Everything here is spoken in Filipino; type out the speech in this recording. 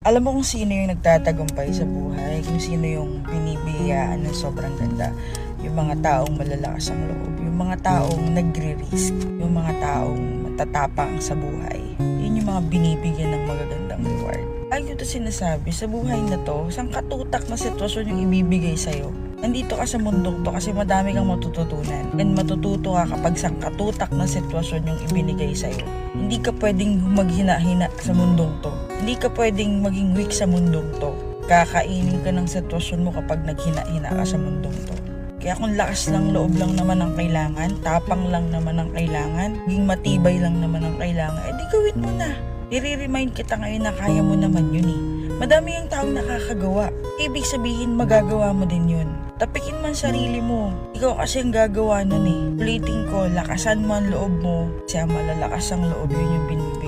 Alam mo kung sino yung nagtatagumpay sa buhay, kung sino yung binibigyan ng sobrang ganda. Yung mga taong malalakas ang loob, yung mga taong nagre-risk, yung mga taong matatapang sa buhay. Yun yung mga binibigyan ng magagandang reward. Lagi ko ito sinasabi, sa buhay na to, isang katutak na sitwasyon yung ibibigay sa'yo. Nandito ka sa mundong to kasi madami kang matututunan. And matututo ka kapag isang katutak na sitwasyon yung ibinigay sa'yo. Hindi ka pwedeng maghina-hina sa mundong to. Hindi ka pwedeng maging weak sa mundong to. Kakainin ka ng sitwasyon mo kapag naghina-hina ka sa mundong to. Kaya kung lakas ng loob lang naman ang kailangan, tapang lang naman ang kailangan, maging matibay lang naman ang kailangan, edi gawin mo na. I-remind kita ngayon na kaya mo naman yun eh. Madami ang taong nakakagawa. Ibig sabihin magagawa mo din yun. Tapikin mo ang sarili mo. Ikaw kasi ang gagawa nun eh. Ulitin ko, lakasan mo ang loob mo. Kasi ang malalakas ang loob yun yung binibigay